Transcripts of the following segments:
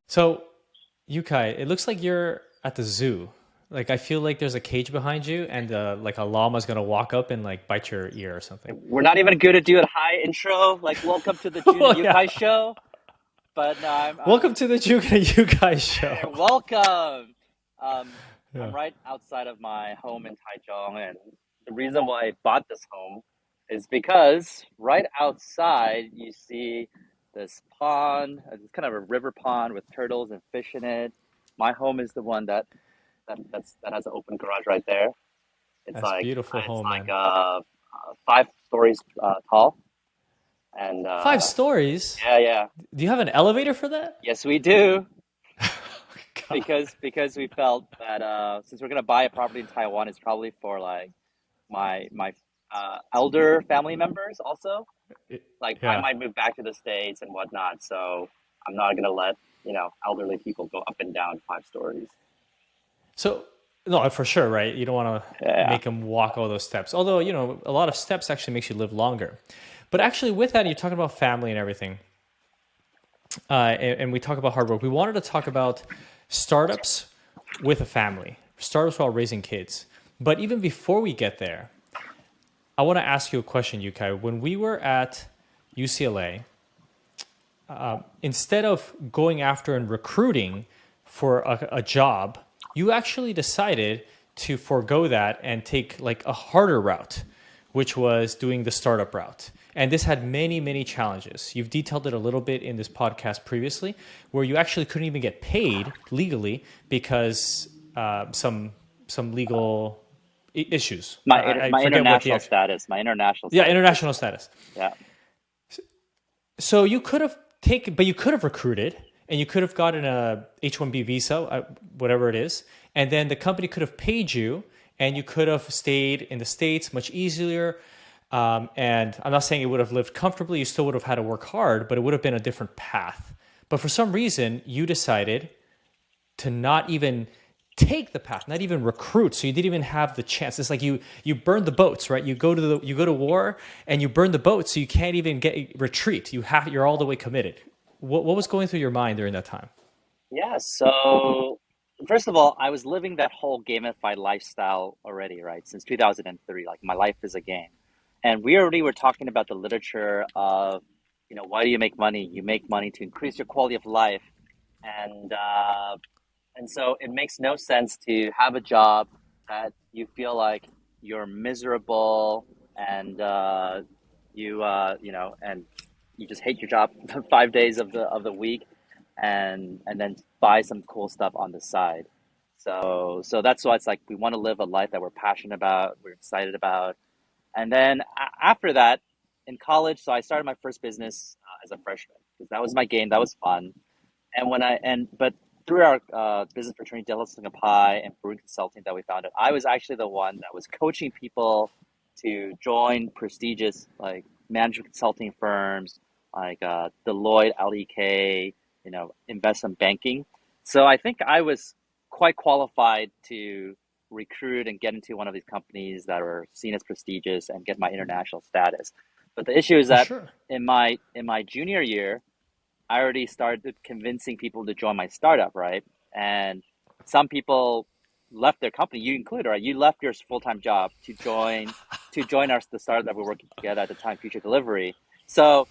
So, Yukai, it looks like you're at the zoo. Like I feel like there's a cage behind you, and like a llama's gonna walk up and like bite your ear or something. We're not even good at doing a high intro, like welcome to the June and Oh yeah. Yukai show. But no, Welcome to the Juke and Yukai hey, show. welcome. Um, I'm Yeah. right outside of my home in Taichung, and the reason why I bought this home is because right outside you see this pond. It's kind of a river pond with turtles and fish in it. My home is the one that has an open garage right there. It's That's like beautiful it's home, like man. 5 stories tall, and 5 stories? yeah, yeah. Do you have an elevator for that? Yes, we do. God. Because we felt that since we're gonna buy a property in Taiwan, it's probably for like my elder family members also. Like I Yeah. might move back to the States and whatnot, so I'm not gonna let elderly people go up and down 5 stories. So, no, for sure, right? You don't want to Yeah, make them walk all those steps. Although, a lot of steps actually makes you live longer. But actually, with that, you're talking about family and everything, and we talk about hard work. We wanted to talk about startups with a family, startups while raising kids. But even before we get there, I want to ask you a question, Yukai. When we were at UCLA, instead of going after and recruiting for a job, you actually decided to forego that and take like a harder route, which was doing the startup route. And this had many, many challenges. You've detailed it a little bit in this podcast previously, where you actually couldn't even get paid legally because some legal issues. I my forget what the international status, my international yeah, status. international status. Yeah, So you could have taken, but you could have recruited, and you could have gotten a H-1B visa, whatever it is, and then the company could have paid you, and you could have stayed in the States much easier. And I'm not saying you would have lived comfortably; you still would have had to work hard, but it would have been a different path. But for some reason, you decided to not even take the path, not even recruit. So you didn't even have the chance. It's like you burn the boats, right? You go to war and you burn the boats, so you can't even get retreat. You're all the way committed. What was going through your mind during that time? yeah. So first of all, I was living that whole gamified lifestyle already, right? Since 2003, like my life is a game. And we already were talking about the literature of, why do you make money? You make money to increase your quality of life. And so it makes no sense to have a job that you feel like you're miserable and and you just hate your job 5 days of the week, and then buy some cool stuff on the side. So that's why it's like we want to live a life that we're passionate about, we're excited about. And then after that, in college, so I started my first business as a freshman because that was my game, that was fun. And but through our business fraternity, Delos Pi and Brewing Consulting that we founded, I was actually the one that was coaching people to join prestigious like management consulting firms like Deloitte, LEK, investment banking. So I think I was quite qualified to recruit and get into one of these companies that are seen as prestigious and get my international status. But the issue is For that sure. in my junior year, I already started convincing people to join my startup, right? And some people left their company, you included, right? You left your full-time job to join the startup that we're working together at the time, Future Delivery. So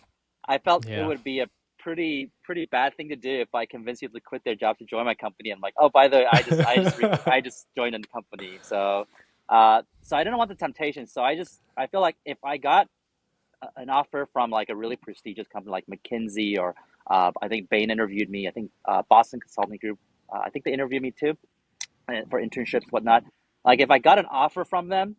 I felt it Yeah. would be a pretty bad thing to do if I convinced people to quit their job to join my company. I'm like, oh, by the way, I just joined a company. So I didn't want the temptation. So I feel like if I got an offer from like a really prestigious company like McKinsey or I think Bain interviewed me. I think Boston Consulting Group. I think they interviewed me too for internships, whatnot. Like if I got an offer from them,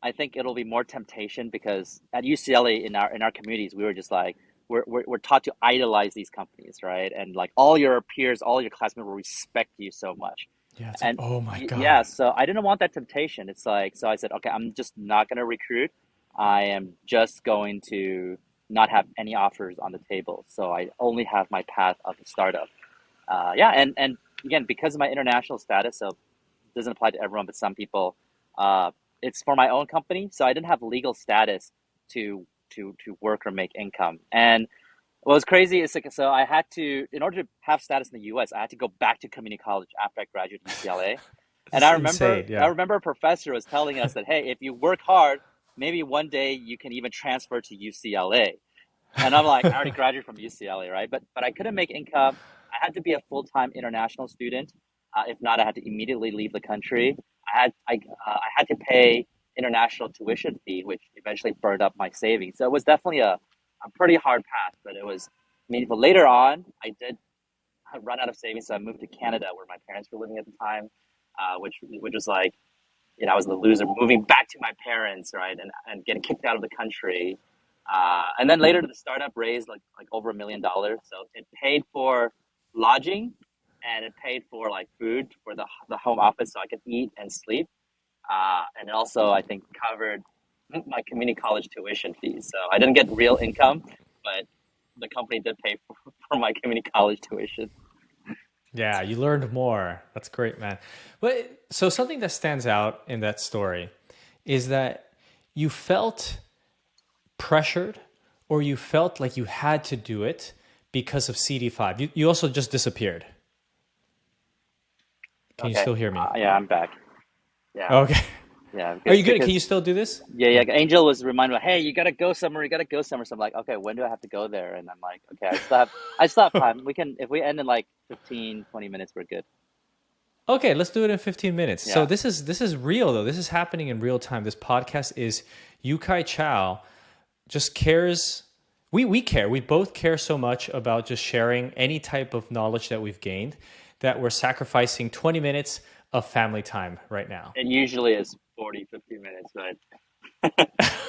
I think it'll be more temptation because at UCLA in our communities, we were just like we're taught to idolize these companies, right? And like all your peers, all your classmates will respect you so much. Yeah. It's like, And oh my yeah, god. so I didn't want that temptation. It's like, so I said, okay, I'm just not going to recruit. I am just going to not have any offers on the table. So I only have my path of a startup. Yeah, and again, because of my international status, so it doesn't apply to everyone, but some people, uh, it's for my own company. So I didn't have legal status to to work or make income. And what was crazy is like, so I had to, in order to have status in the US, I had to go back to community college after I graduated UCLA. And This is insane. I Yeah. remember a professor was telling us that, hey, if you work hard, maybe one day you can even transfer to UCLA. And I'm like, I already graduated from UCLA, right? But I couldn't make income. I had to be a full-time international student. If not, I had to immediately leave the country. I had to pay international tuition fee, which eventually burned up my savings. So it was definitely a pretty hard path, but it was meaningful. Later on, I did run out of savings, so I moved to Canada, where my parents were living at the time, which was like, I was the loser moving back to my parents, right, and getting kicked out of the country. And then later, the startup raised like over $1 million, so it paid for lodging, and it paid for like food for the home office, so I could eat and sleep. And it also, I think, covered my community college tuition fees. So I didn't get real income, but the company did pay for my community college tuition. Yeah, you learned more. That's great, man. But so something that stands out in that story is that you felt pressured, or you felt like you had to do it because of CD5. You also just disappeared. Can you Okay. still hear me? Yeah, I'm back. Yeah. Okay. Yeah. Are you good? Can Because you still do this? yeah, yeah. Angel was reminded, hey, you gotta go somewhere. You gotta go somewhere. So I'm like, okay, when do I have to go there? And I'm like, okay, I still have time. We can, if we end in like 15, 20 minutes, we're good. Okay, let's do it in 15 minutes. So Yeah. this is real though. This is happening in real time. This podcast is Yukai Chow just cares. We care. We both care so much about just sharing any type of knowledge that we've gained that we're sacrificing 20 minutes of family time right now. It usually is 40, 50 minutes, but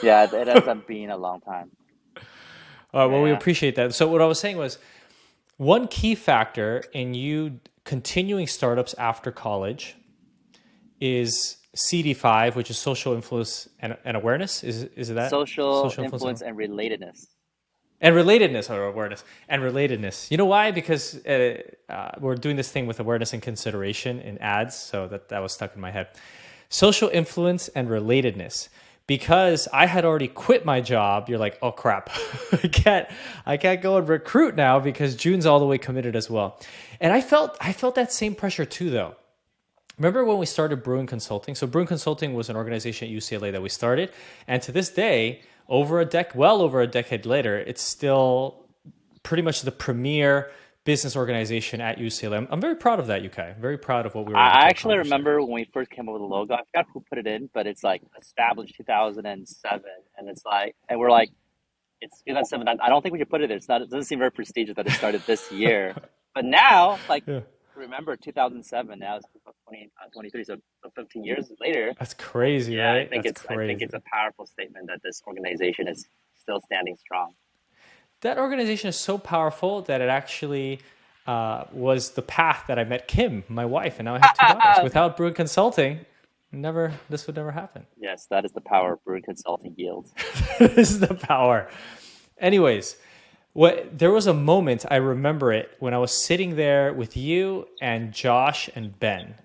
yeah, it ends up being a long time. Well, we Yeah. appreciate that. So what I was saying was one key factor in you continuing startups after college is CD5, which is social influence and awareness. Is it that? Social Social influence influence and relatedness. and relatedness, or awareness and relatedness. You know why? Because we're doing this thing with awareness and consideration in ads, so that was stuck in my head. Social influence and relatedness. Because I had already quit my job, you're like, oh crap, I can't go and recruit now because June's all the way committed as well. And I felt that same pressure too, though. Remember when we started Bruin Consulting? So Bruin Consulting was an organization at UCLA that we started, and to this day, well over a decade later, it's still pretty much the premier business organization at UCLA. I'm very proud of that, UK. I'm very proud of what we were able to I actually accomplish there. remember when we first came up with the logo. I forgot who put it in, but it's like established 2007, and it's like, and we're like, it's 2007. I don't think we should put it there. It's not. It doesn't seem very prestigious that it started this year. But now, like, Yeah. remember 2007. Now it's 23. So 15 years later. That's crazy, Yeah, right? That's I think crazy. it's a powerful statement that this organization is still standing strong. That organization is so powerful that it actually was the path that I met Kim, my wife, and now I have two daughters. Without Bruin Consulting, this would never happen. Yes, that is the power of Brew Consulting yields. This is the power. Anyways, there was a moment, I remember it, when I was sitting there with you and Josh and Ben,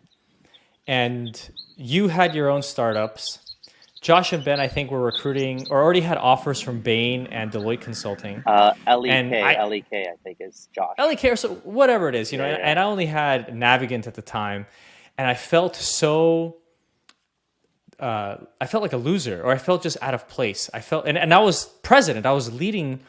and you had your own startups. Josh and Ben, I think, were recruiting or already had offers from Bain and Deloitte Consulting. And LEK, I think is Josh. LEK, so whatever it is, Yeah, yeah. and I only had Navigant at the time, and I felt so, I felt like a loser, or I felt just out of place. I felt, and I was president, I was leading,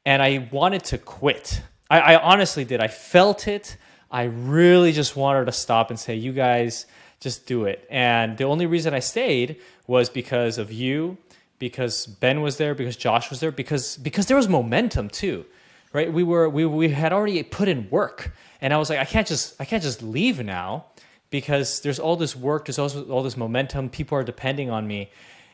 and I wanted to quit. I honestly did. I felt it. I really just wanted to stop and say, you guys, just do it. And the only reason I stayed was because of you, because Ben was there, because Josh was there, because there was momentum too, right? We had already put in work, and I was like, I can't just leave now, because there's all this work, there's also all this momentum, people are depending on me,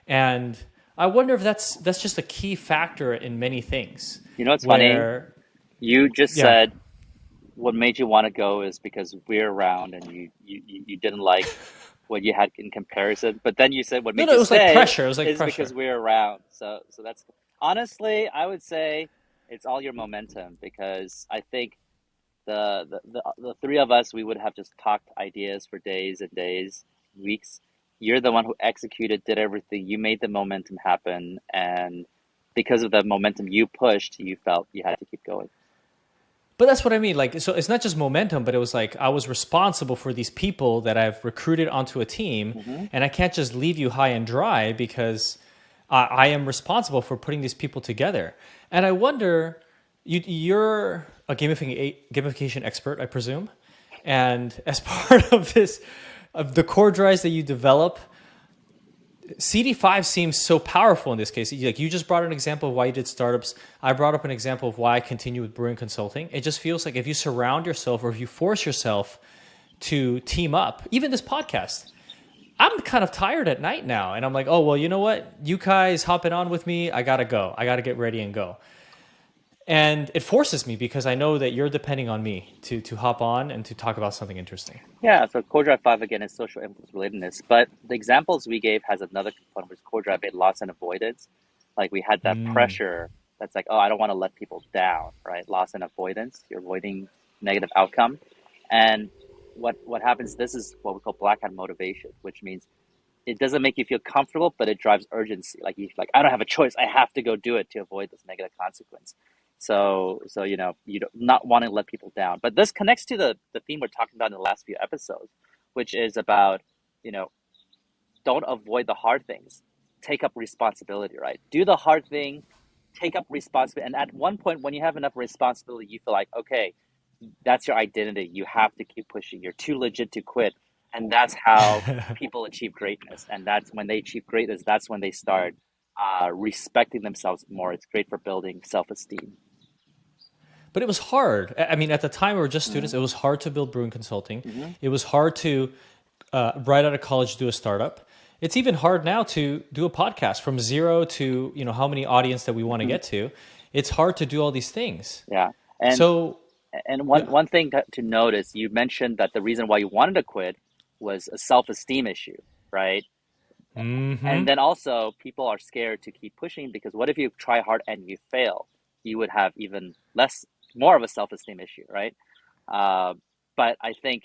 and I wonder if that's just a key factor in many things. You know what's funny? Where, You just yeah, said what made you want to go is because we're around, and you didn't like what you had in comparison. But then you said what no, made no, it you was like stay pressure. It was like is because pressure. we're around. So that's honestly, I would say it's all your momentum, because I think the three of us, we would have just talked ideas for days and days, weeks. You're the one who executed, did everything. You made the momentum happen, and because of the momentum you pushed, you felt you had to keep going. But that's what I mean. Like, so it's not just momentum, but it was like I was responsible for these people that I've recruited onto a team, Hmm. and I can't just leave you high and dry because I am responsible for putting these people together. And I wonder, you're a gamification expert, I presume, and as part of this, of the core drives that you develop, CD5 seems so powerful in this case. Like you just brought an example of why you did startups. I brought up an example of why I continue with brewing consulting. It just feels like if you surround yourself or if you force yourself to team up, even this podcast, I'm kind of tired at night now. And I'm like, oh, well, you know what? You guys hopping on with me. I got to go. I got to get ready and go. And it forces me because I know that you're depending on me to hop on and to talk about something interesting. Yeah, so core drive 5 again is social influence relatedness. But the examples we gave has another component, which is core drive 8, loss and avoidance. Like we had that Mm. pressure that's like, oh, I don't want to let people down, right? Loss and avoidance. You're avoiding negative outcome. And what happens, this is what we call black hat motivation, which means it doesn't make you feel comfortable, but it drives urgency. Like you like, I don't have a choice. I have to go do it to avoid this negative consequence. So you don't not want to let people down. But this connects to the theme we're talking about in the last few episodes, which is about, you know, don't avoid the hard things. Take up responsibility, right? Do the hard thing, take up responsibility. And at one point when you have enough responsibility, you feel like, okay, that's your identity. You have to keep pushing. You're too legit to quit. And that's how people achieve greatness. And that's when they achieve greatness, that's when they start respecting themselves more. It's great for building self-esteem. But it was hard. I mean, at the time we were just Mm-hmm. students. It was hard to build brewing consulting. Mm-hmm. It was hard to right out of college do a startup. It's even hard now to do a podcast from zero to how many audience that we want to Mm-hmm. get to. It's hard to do all these things. Yeah. And So and yeah. one thing to notice, you mentioned that the reason why you wanted to quit was a self-esteem issue, right? And Hmm. then also people are scared to keep pushing because what if you try hard and you fail? You would have even more of a self-esteem issue, right? Uh, but I think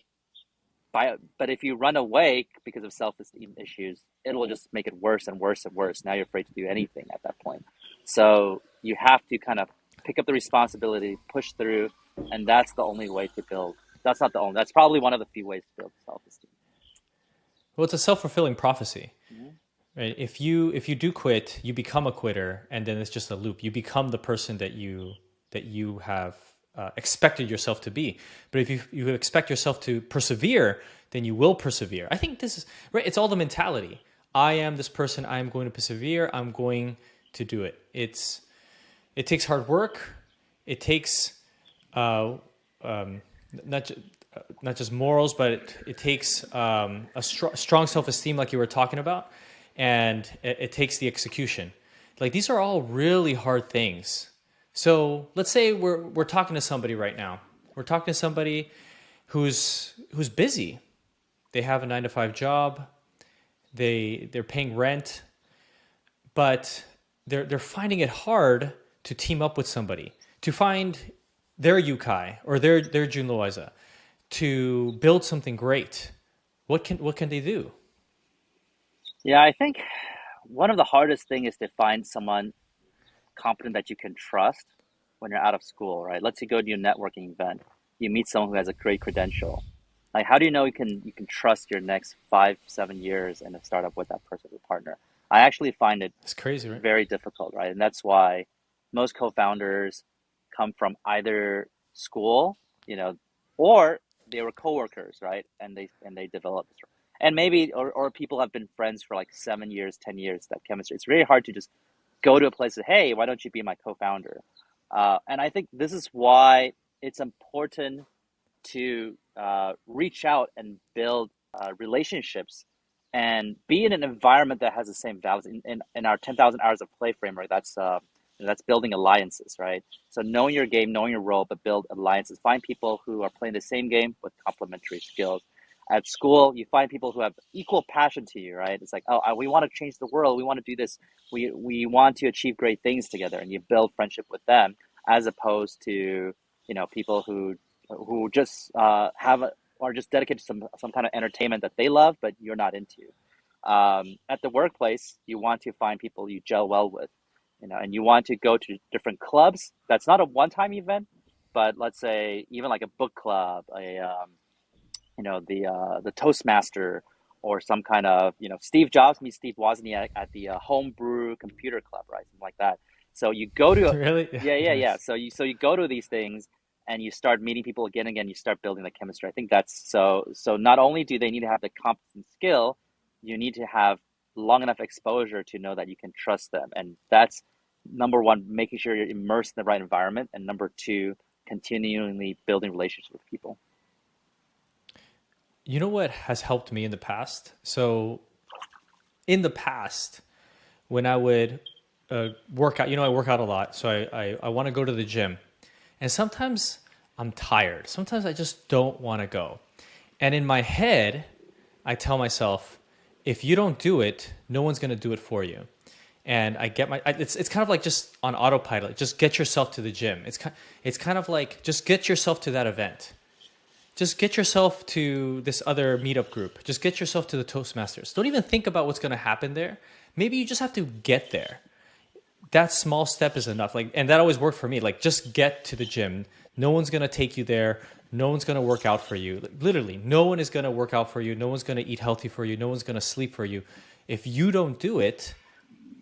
but if you run away because of self-esteem issues, it'll just make it worse and worse and worse. Now you're afraid to do anything at that point. So you have to kind of pick up the responsibility, push through, and that's the only way to build. That's not the only. That's probably one of the few ways to build self-esteem. Well, it's a self-fulfilling prophecy. Mm-hmm. Right? If you do quit, you become a quitter, and then it's just a loop. You become the person that you have expected yourself to be. But if you expect yourself to persevere, then you will persevere. I think this is right. It's all the mentality. I am this person. I am going to persevere. I'm going to do it. It takes hard work. It takes uh, um, not ju- not just morals, but it takes a strong self esteem, like you were talking about, and it takes the execution. Like these are all really hard things. So let's say we're talking to somebody right now. We're talking to somebody who's busy. They have a 9 to 5 job. They're paying rent, but they're finding it hard to team up with somebody, to find their Yukai or their Jun Loiza, to build something great. What can they do? Yeah, I think one of the hardest thing is to find someone competent that you can trust when you're out of school, right? Let's say you go to your networking event, you meet someone who has a great credential. Like, how do you know you can trust your next 5, 7 years in a startup with that person as a partner? I actually find it It's crazy, right? very difficult, right? And that's why most co-founders come from either school, you know, or they were coworkers, right? And they developed, and maybe or people have been friends for like 7 years, 10 years. That chemistry. It's really hard to just go to a place and say, hey, why don't you be my co-founder? And I think this is why it's important to reach out and build relationships and be in an environment that has the same values. In our 10,000 hours of play framework, that's building alliances, right? So knowing your game, knowing your role, but build alliances. Find people who are playing the same game with complementary skills. At school, you find people who have equal passion to you, right? It's like, oh, we want to change the world. We want to do this. We want to achieve great things together, and you build friendship with them, as opposed to people who just are just dedicated to some kind of entertainment that they love, but you're not into. At the workplace, you want to find people you gel well with. and you want to go to different clubs, that's not a one-time event, but let's say even like a book club, the Toastmaster, or some kind of, Steve Jobs meets Steve Wozniak at the homebrew computer club, right? Something like that. So you go to, Really? Yeah, yeah, yeah, yeah. nice. So you go to these things and you start meeting people again and again. You start building the chemistry. I think that's so. So not only do they need to have the competence and skill, you need to have long enough exposure to know that you can trust them, and that's number one, making sure you're immersed in the right environment, and number two, continually building relationships with people. You know what has helped me in the past? So in the past, when I would work out, I work out a lot, so I want to go to the gym, and sometimes I'm tired. Sometimes I just don't want to go, and in my head, I tell myself, if you don't do it, no one's going to do it for you. And I get it's kind of like just on autopilot. Just get yourself to the gym. It's kind of like just get yourself to that event. Just get yourself to this other meetup group. Just get yourself to the Toastmasters. Don't even think about what's going to happen there. Maybe you just have to get there. That small step is enough. Like, and that always worked for me. Like, just get to the gym. No one's going to take you there. No one's going to work out for you. Like, literally, no one is going to work out for you. No one's going to eat healthy for you. No one's going to sleep for you. If you don't do it,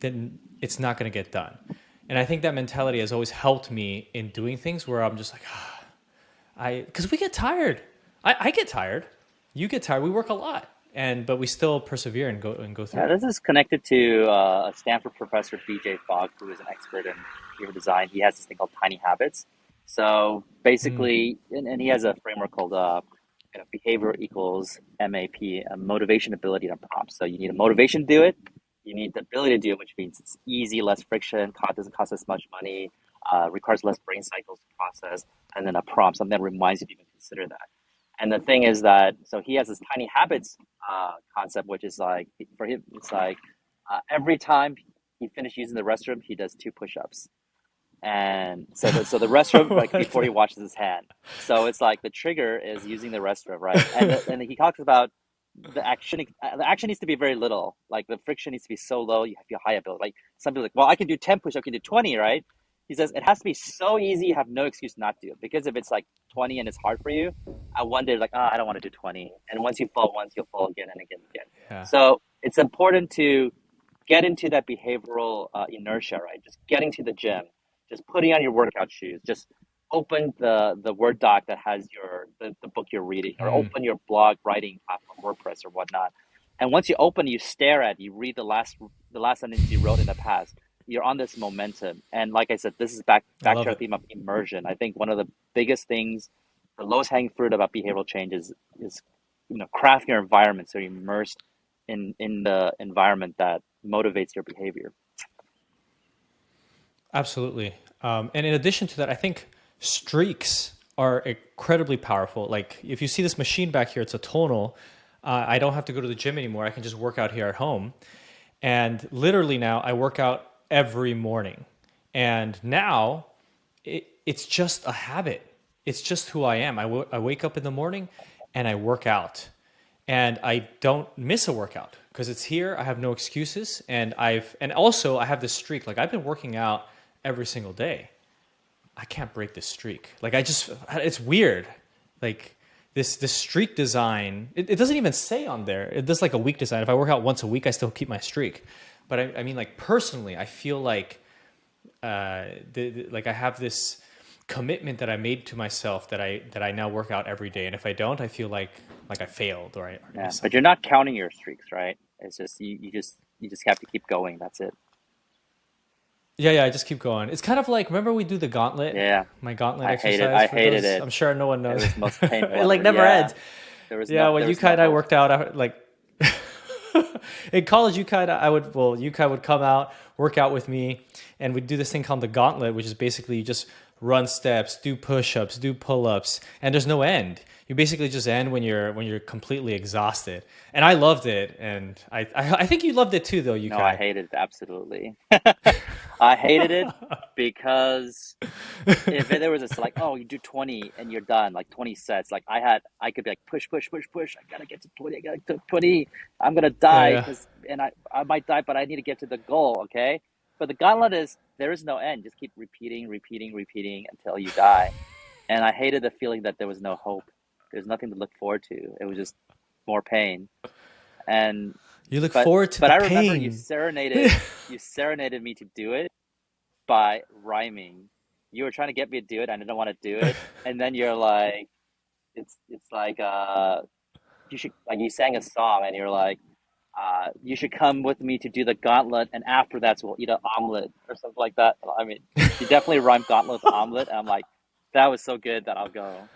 then it's not going to get done. And I think that mentality has always helped me in doing things where I'm just like, because we get tired. I get tired. You get tired. We work a lot, but we still persevere and go Yeah, through it. this is connected to a Stanford professor, BJ Fogg, who is an expert in behavior design. He has this thing called tiny habits. So basically, and he has a framework called behavior equals MAP, motivation, ability, and prompt. So you need a motivation to do it. You need the ability to do it, which means it's easy, less friction, doesn't cost as much money, requires less brain cycles to process, and then a prompt, something that reminds you to even consider that. And the thing is that, so he has this tiny habits concept, which is like, for him, it's like every time he finishes using the restroom, he does two push-ups. And so the restroom, like What? before he washes his hand. So it's like the trigger is using the restroom, right? And he talks about the action needs to be very little. Like the friction needs to be so low, you have your high ability. Like some people are like, well, I can do 10 push-ups, I can do 20, right? He says it has to be so easy, you have no excuse not to. Because if it's like 20 and it's hard for you, I one day like, I don't want to do 20. And once you fall once, you'll fall again and again and again. Yeah, So it's important to get into that behavioral inertia, right? Just getting to the gym, just putting on your workout shoes, just open the Word doc that has the book you're reading, or open your blog writing platform, WordPress or whatnot. And once you open, you stare at, you read the last sentence you wrote in the past. You're on this momentum, and like I said, this is I back to love our it. theme of immersion. I think one of the biggest things, the lowest hanging fruit about behavioral change is craft your environment so you're immersed in the environment that motivates your behavior. Absolutely. And in addition to that, I think streaks are incredibly powerful. Like if you see this machine back here, it's a tonal. I don't have to go to the gym anymore. I can just work out here at home. And literally now I work out every morning. And now it's just a habit. It's just who I am. I wake up in the morning and I work out. And I don't miss a workout because it's here. I have no excuses. And also I have this streak. Like I've been working out every single day. I can't break this streak. Like it's weird. Like this streak design, it doesn't even say on there. It does like a week design. If I work out once a week, I still keep my streak. But I mean, like personally, I feel like like I have this commitment that I made to myself that I now work out every day. And if I don't, I feel like I failed or I Yeah, missed but you're something. not counting your streaks, right? It's just you just have to keep going. That's it. Yeah, yeah, I just keep going. It's kind of like remember we do the gauntlet, Yeah, my gauntlet I hated exercise I for hated those. it. I'm sure no one It knows. was the most painful It like ever. never Yeah, ends. there was Yeah, no when there was Yukai no and I hope. worked out, like in college, Yukai would come out, work out with me, and we'd do this thing called the gauntlet, which is basically you just run steps, do push-ups, do pull-ups, and there's no end. You basically just end when you're completely exhausted. And I loved it, and I think you loved it too, though, No, I Yukai. hated it absolutely. I hated it because if there was this like, oh, you do 20 and you're done, like 20 sets, like I could be like push push push push, I gotta get to 20, I gotta get to 20, I'm gonna Yeah, die yeah. because and I might die, but I need to get to the goal, okay? but the gauntlet is there is no end. Just keep repeating, repeating, repeating until you die. And I hated the feeling that there was no hope. There's nothing to look forward to. It was just more pain. And You look but forward to but the I remember pain. you serenaded me to do it by rhyming. You were trying to get me to do it, and I didn't want to do it. And then you're like, it's like you should like you sang a song, and you're like, you should come with me to do the gauntlet, and after that, we'll eat an omelet or something like that. I mean, you definitely rhymed gauntlet with omelet, and I'm like, that was so good that I'll go.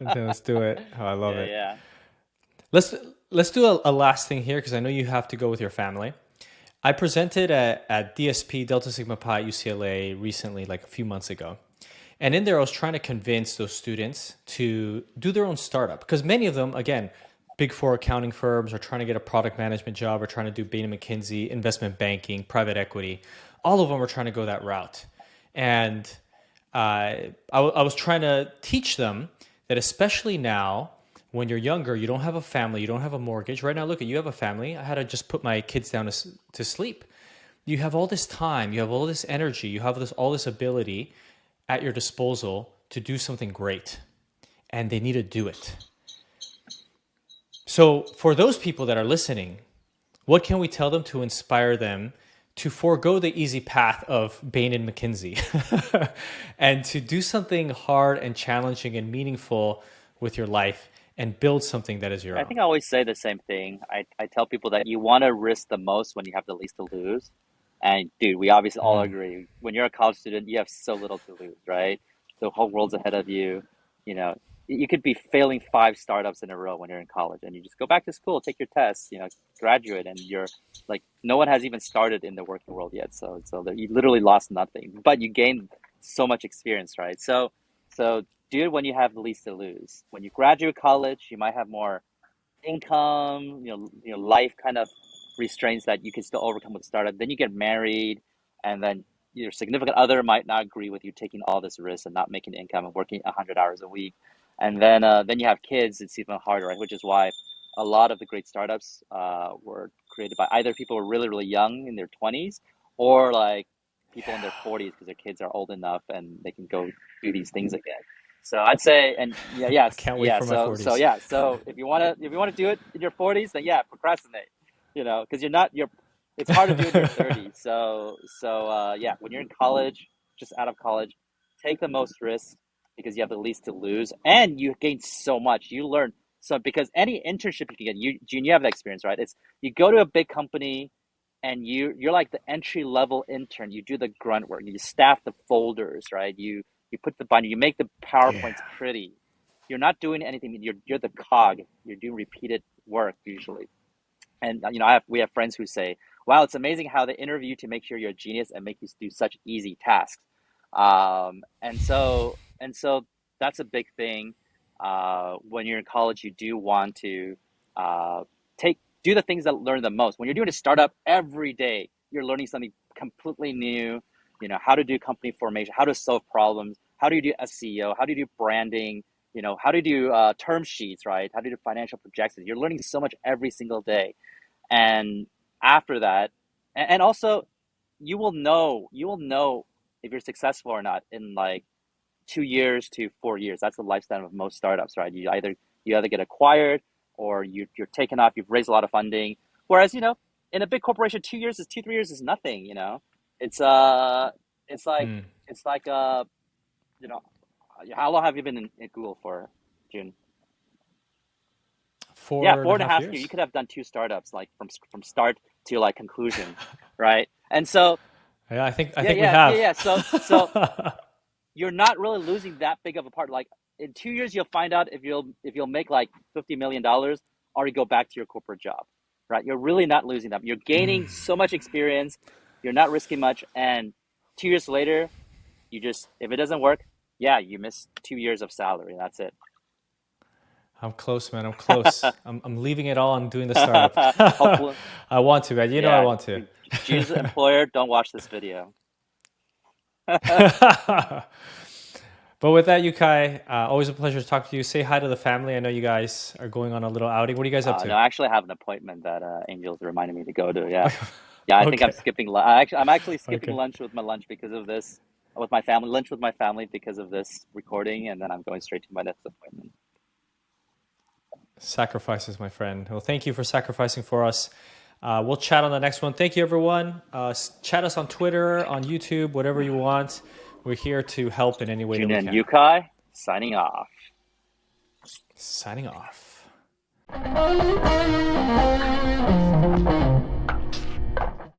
Then let's do it. Oh, I love Yeah, it. yeah. Let's let's do a last thing here because I know you have to go with your family. I presented at DSP Delta Sigma Pi at UCLA recently, like a few months ago. And in there, I was trying to convince those students to do their own startup because many of them, again, big four accounting firms are trying to get a product management job or trying to do Bain and McKinsey, investment banking, private equity. All of them are trying to go that route. And I was trying to teach them that especially now, when you're younger, you don't have a family, you don't have a mortgage. Right now, look at you have a family. I had to just put my kids down to sleep. You have all this time, you have all this energy, you have all this ability at your disposal to do something great, and they need to do it. So for those people that are listening, what can we tell them to inspire them to forego the easy path of Bain and McKinsey and to do something hard and challenging and meaningful with your life and build something that is your I own? think I always say the same thing. I tell people that you want to risk the most when you have the least to lose. And dude, we obviously all Mm, agree. When you're a college student, you have so little to lose, right? The whole world's ahead of you. You know, you could be failing five startups in a row when you're in college, and you just go back to school, take your tests, graduate, and you're like, no one has even started in the working world yet. So that you literally lost nothing, but you gained so much experience, right? So do it when you have the least to lose. When you graduate college, you might have more income, life kind of restraints that you can still overcome with startup. Then you get married, and then your significant other might not agree with you taking all this risk and not making income and working 100 hours a week. And then you have kids. It's even harder, right? Which is why a lot of the great startups were created by either people who are really really young in their 20s or like people in their 40s because their kids are old enough and they can go do these things again. So I'd say, and yeah, I yes, can't wait yeah. for my So 40s. yeah. So if you wanna do it in your 40s, then yeah, procrastinate. Because you're. It's hard to do in your 30s. So yeah, when you're in college, just out of college, take the most risks because you have the least to lose, and you gain so much. You learn so because any internship you can get, Gene, you have that experience, right? It's you go to a big company and you're like the entry level intern. You do the grunt work. You staff the folders, right? You put the binder. You make the Yeah. PowerPoints pretty. You're not doing anything. You're the cog. You're doing repeated work usually. And we have friends who say, "Wow, it's amazing how they interview you to make sure you're a genius and make you do such easy tasks." And so that's a big thing. When you're in college, you do want to uh, take do the things that learn the most. When you're doing a startup every day, you're learning something completely new. How to do company formation, how to solve problems, how do you do SEO, how do you do branding, how do you do term sheets, right? How do you do financial projections? You're learning so much every single day. And after that, and also you will know if you're successful or not in like 2 years to 4 years. That's the lifespan of most startups, right? You either get acquired or you're taken off. You've raised a lot of funding. Whereas in a big corporation, 2 years is 2 3 years is nothing. It's it's like Mm. it's like you know how long have you been in Google for, June? Yeah, Four and four a and a half half years. You years. could have done two startups, like from start to like conclusion, right? And so Yeah, I yeah, think we yeah, yeah, have. yeah. So you're not really losing that big of a part. Like in 2 years, you'll find out if you'll make like $50 million or you go back to your corporate job, right? You're really not losing that. You're gaining so much experience. You're not risking much, and 2 years later, if it doesn't work, yeah, you miss 2 years of salary. That's it. I'm close, man. I'm close. I'm leaving it all on doing the startup. Hopefully, I want to, man. You know I yeah. want to. June's employer, don't watch this video. But with that, Yukai, always a pleasure to talk to you. Say hi to the family. I know you guys are going on a little outing. What are you guys up No, to? I actually have an appointment that Angel's reminding me to go to. Yeah. Yeah, I think I'm Okay. skipping. I'm actually skipping Okay. lunch with my lunch because of this. With my family, lunch with my family because of this recording, and then I'm going straight to my next appointment. Sacrifices, my friend. Well, thank you for sacrificing for us. We'll chat on the next one. Thank you, everyone. Chat us on Twitter, on YouTube, whatever you want. We're here to help in any way that Jun we and can. Yukai signing off. Signing off.